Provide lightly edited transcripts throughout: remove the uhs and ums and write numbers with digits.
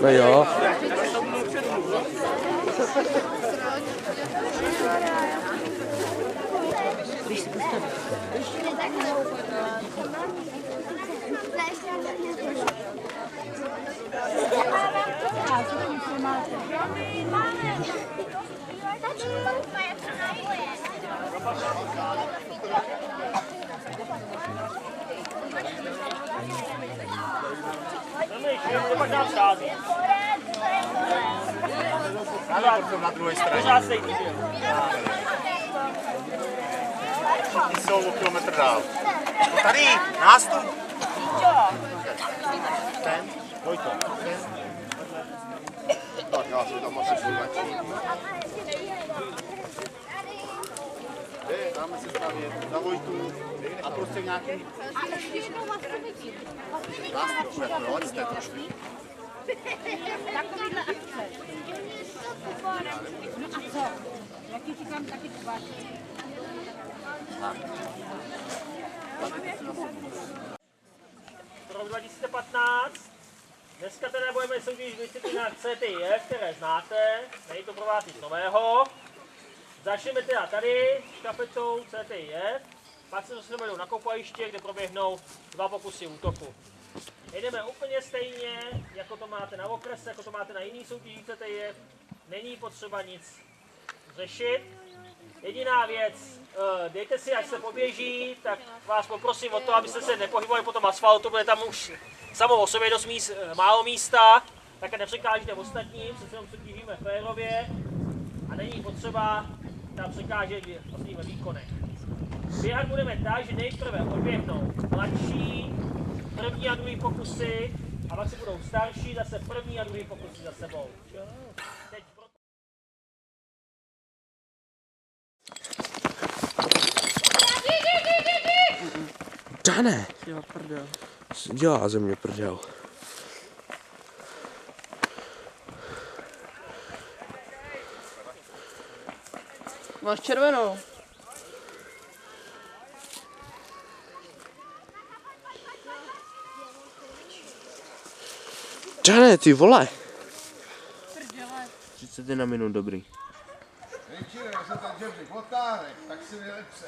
No jo. Na druhé straně. Všichni jsou o kilometr dál. Tady, nástup. Ten, Vojto. Tak já si tam asi půjdu. Dáme se stavět za Vojtu a prostě nějaký... Nástup, no, ať jste trošku. Takovýhle akce. No a co? Jaký ti tam taky tvář? Rok 2015. Dneska teda budeme soutěžit v disciplinách CTIF, které znáte, není to pro vás nic nového. Začneme teda tady štafetou CTIF, pak se dostaneme na koupaliště, kde proběhnou 2 pokusy útoku. Jedeme úplně stejně, jako to máte na okrese, jako to máte na jiných soutěžích CTIF, není potřeba nic řešit. Jediná věc, dejte si, až se poběží, tak vás poprosím o to, abyste se nepohybovali po tom asfaltu, protože tam už samo o sobě dost málo místa, také nepřekážíte ostatním, se jenom soutěžíme férově a není potřeba tam překážet v svým výkonech. Běhat budeme tak, že nejprve odběhnou mladší, první a druhý pokusy a pak se budou starší, zase první a druhý pokusy za sebou. Teď Dane! Dělá ze mě prdel. Máš červenou. Dane, ty vole! 31 minut, dobrý. Nejčíre, já se ten žebřík otáhne, tak si vylepře.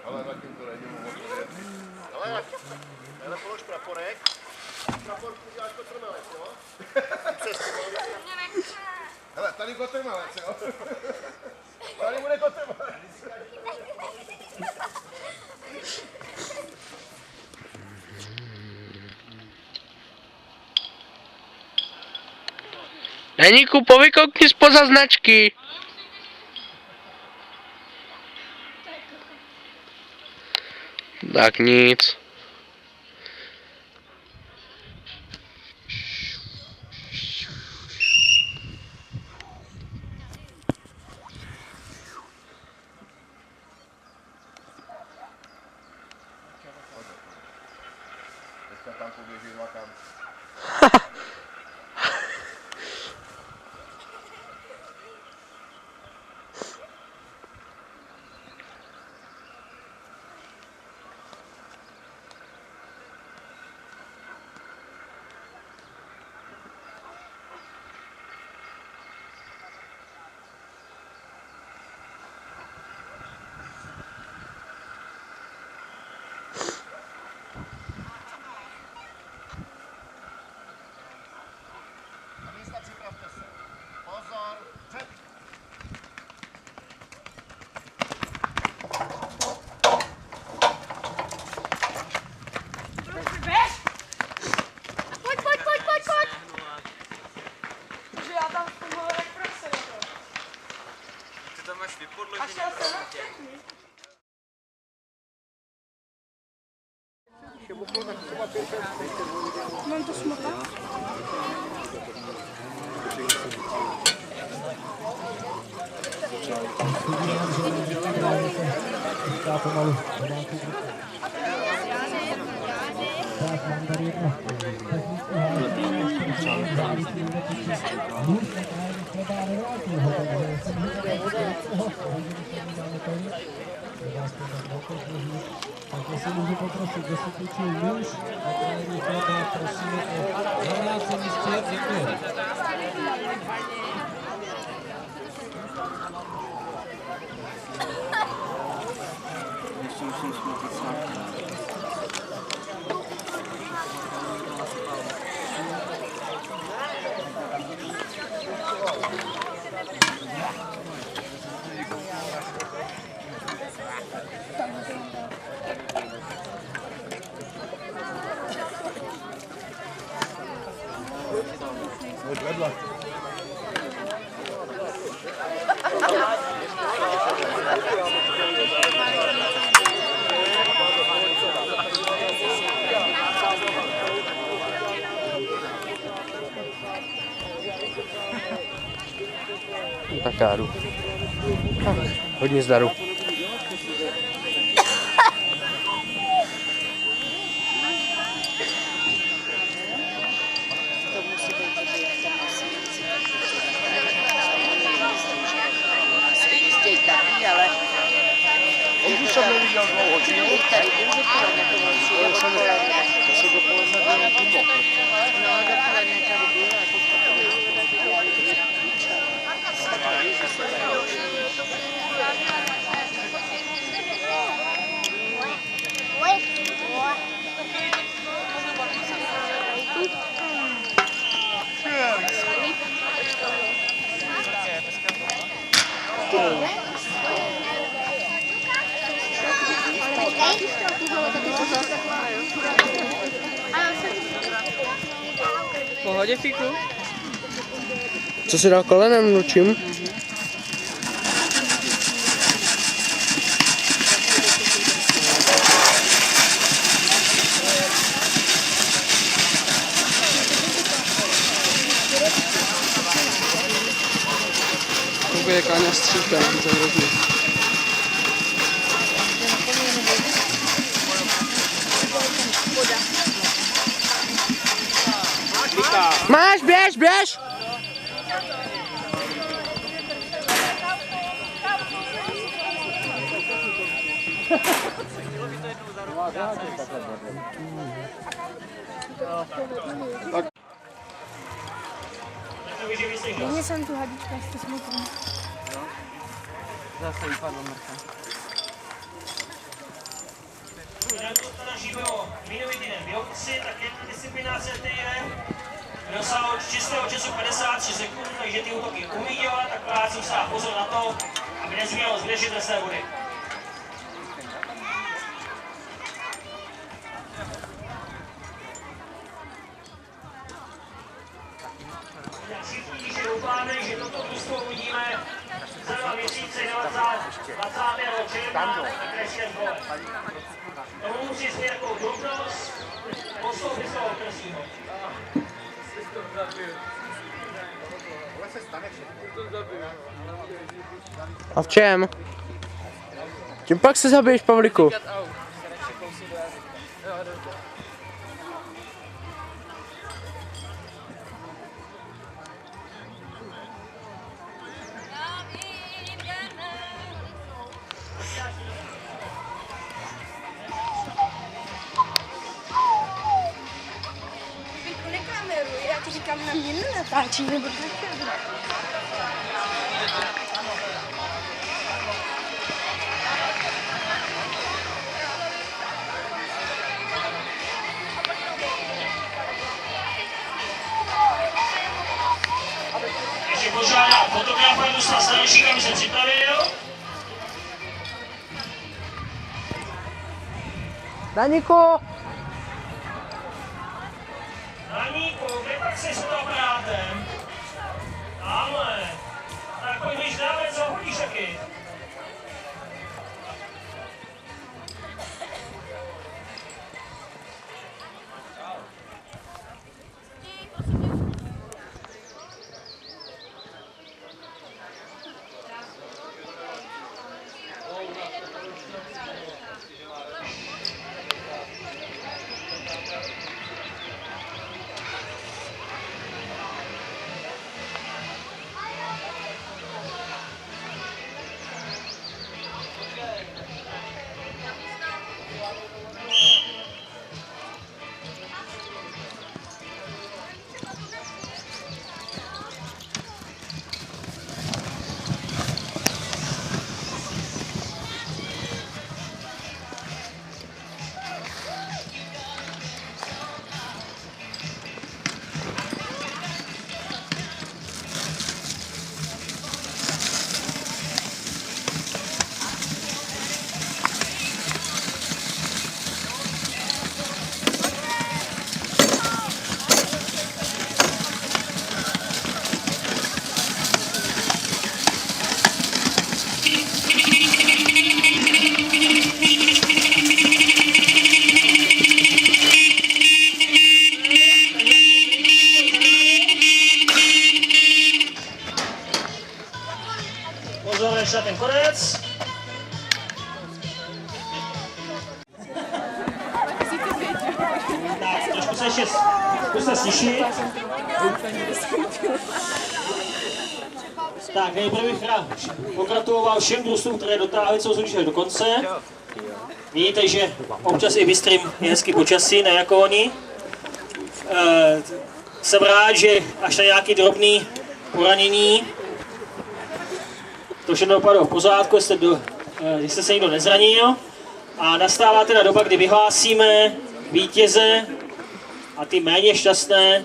Ale zatím to nejde mu odpovědět. Ale polož praporek. Praporku uděláš kotrmelec, jo? Hele, tady kotrmelec, jo? Tady bude kotrmelec. Deníku, povykokni spoza značky. Tak nic. Dneska tam poběží vlakám. Mám to smota? Já pomalu. Tak jestli můžu poprosit, jestli klučů muž a krajní chleba, prosíme o 12 místě, děkuji. Ještě musím smítit sladký. Vedle. Tak já jdu. Tak, hodně zdaru. On už jsem neviděl dlouho, či jo? Tady byl dopoledne, to byl přijde odpoledne. To se dopoledne bylo dlouho. No, dopoledne tady byl a teďka to byl. V pohodě, Fíku? Co si dal kolenem, nučím? To je Káňa střílka, to je hrozný. Máš, běž, běž! Dej jsem tu hadičku, jste smutný. Zase vypadlo mrtka. Snažíme o mínový týden výrobci, tak je disciplinace je dosáhlo čistého času 53 sekund, takže ty útoky umí dělat, tak práci musí dát pozor na to, aby nezmělo zvětšit trestné body. Všichni, že doufáme, že toto družstvo uvidíme za 2 měsíce 20. června na krajském kole. Tomu musí svít takovou drobnost, poslouchy z toho okresního. A v čem? Tím pak se zabiješ, Pavlíku. Nekameruji, já ti říkám, na mě nenatáčí, nebo tak. Ještě požádám fotografa Dusta Stanešíka, aby se připravil. Daníku! Daníku, vypad si s fotoaparátem. Tamhle. Tak pojď, když dáme, co hodíš taky. Pozor, ještě ten konec. Tak, trošku se ještě zkuste stišit. Tak, nejprve bych rád pogratuloval všem družstvům, které dotáhly celou soutěž do konce. Vidíte, že občas i vystrým je hezky počasí, ne jako oni. Jsem rád, že až na nějaký drobný poranění to všechno dopadlo v pořádku, jestli se nikdo nezranil. A nastává teda doba, kdy vyhlásíme vítěze a ty méně šťastné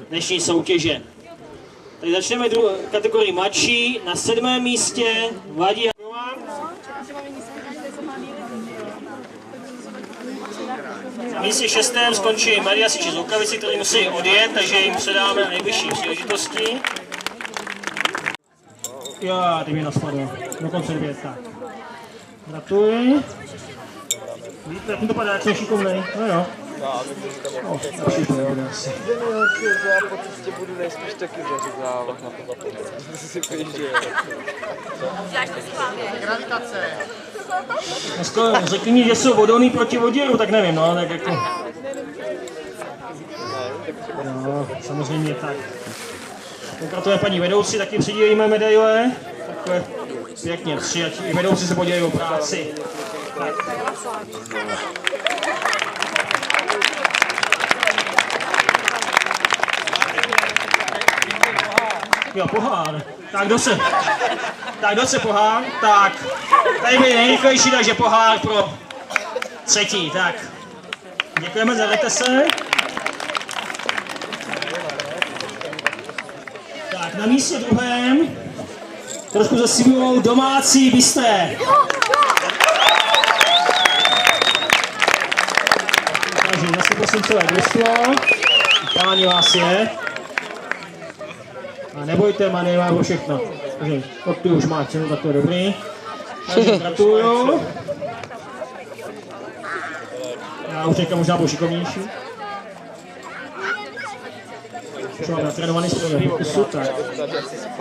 dnešní soutěže. Tak začneme kategorii mladší. Na 7. místě Vladimír. Na místě 6. skončí Maria Siči z Lukavici, který musí odjet, takže jim předáme na nejbližší příležitosti. Jo, ty mi naspadlo. Dokonce 9, tak. Gratuluji. Vidíte, jak mi to padá, jak jsem šikovnej. No jo. Lepší to je od nás. Já po cestě budu nejspíš taky zařezávat na to Gravitace. Řekni mi, že jsou odolný proti voděru, tak nevím, no, tak jako... No, samozřejmě tak. Pokračuje paní vedoucí, taky přidílíme medaile. Takhle pěkně, 3, ať i vedoucí se podělí o práci. Tak. Jo, pohár. Tak kdo se pohár? Tak. Tady byl nejrychlejší, takže pohár pro 3. Tak. Děkujeme, zavřete se. Tak, na místě 2. trošku zasimulou domácí bystré. Takže zase prosím celé družstvo. Páni vás je. A nebojte, má nejvážu všechno. Takže ty už má cenu, tak to je dobrý. Takže gratuluju. Já už teďka možná budu šikovnější. Už mám natrénovaný správně pokusu, tak.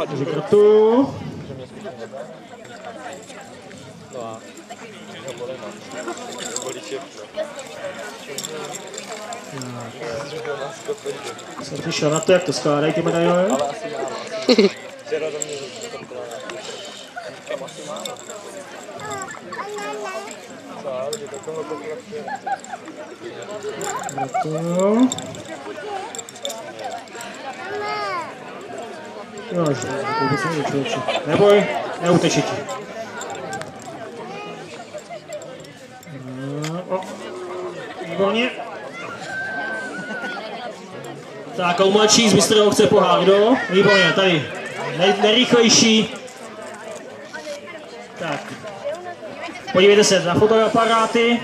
Takže gratuluju. Jsem přišel na to, jak to skládají ty medaile. Gratuluju. Jo, ještě vůbec nejde, člověče. Neboj, neuteči ti. Výborně. Tak, mladší z Bystrého chce pohár, kdo? Výborně, tady. Nejrychlejší. Tak. Podívejte se na fotoaparáty.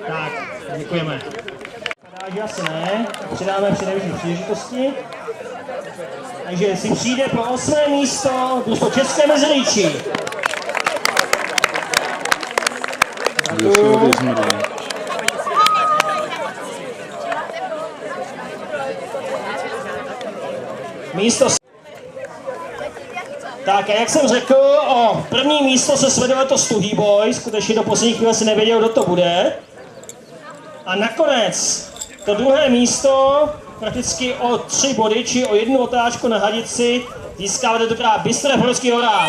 Tak, děkujeme. Takže asi ne, přidáme při nejvyšší příležitosti. Takže si přijde pro 8. místo družstvo České Mezerýčí. Místo. Tak a jak jsem řekl, o první místo se svedl letos Tuhý boj, skutečně do poslední chvíle si nevěděl, kdo to bude. A nakonec to druhé místo, prakticky o 3 body, či o 1 otáčku na hadici, Získává tentokrát Bystro Porovský Hora.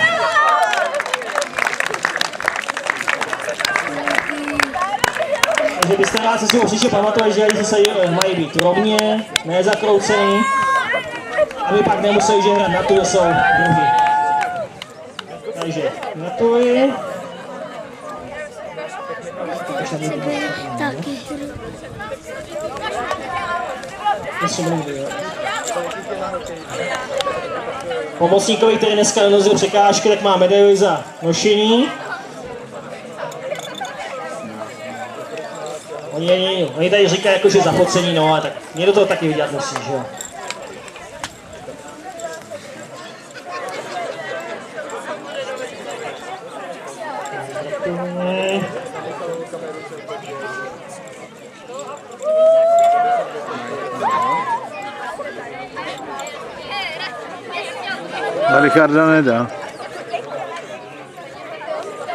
Takže Bystráci si určitě pamatují, že se mají být rovně, nezakroucený, aby pak nemuseli že hrát na tu, kde jsou druhy. Takže gratuluji. Taky. Pomocníkovi, který dneska nenozil překážky, tak má medaili za nošení. Oni tady říkají jako, že zapocení, no a tak mě do toho taky vidět musí, že jo. Na Richarda nedá.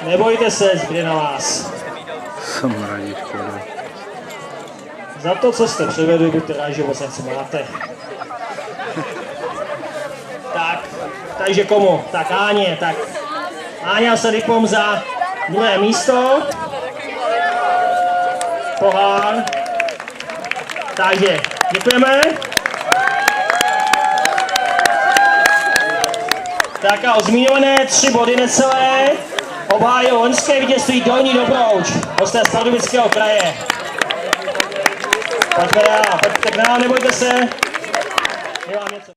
Nebojte se, zbyde na vás. Jsem radí škoda. Za to, co jste přivedli, buďte rádi, že vlastně co máte. Tak, takže komu? Tak Áně, tak. Áňa se dipom za druhé místo. Pohár. Takže, děkujeme. Tak a o zmíněné 3 body necelé obhájil loňské vítězství Dolní Dobrouč, hosté z Pardubického kraje. Pojďme dál, nebojte se. Je vám něco.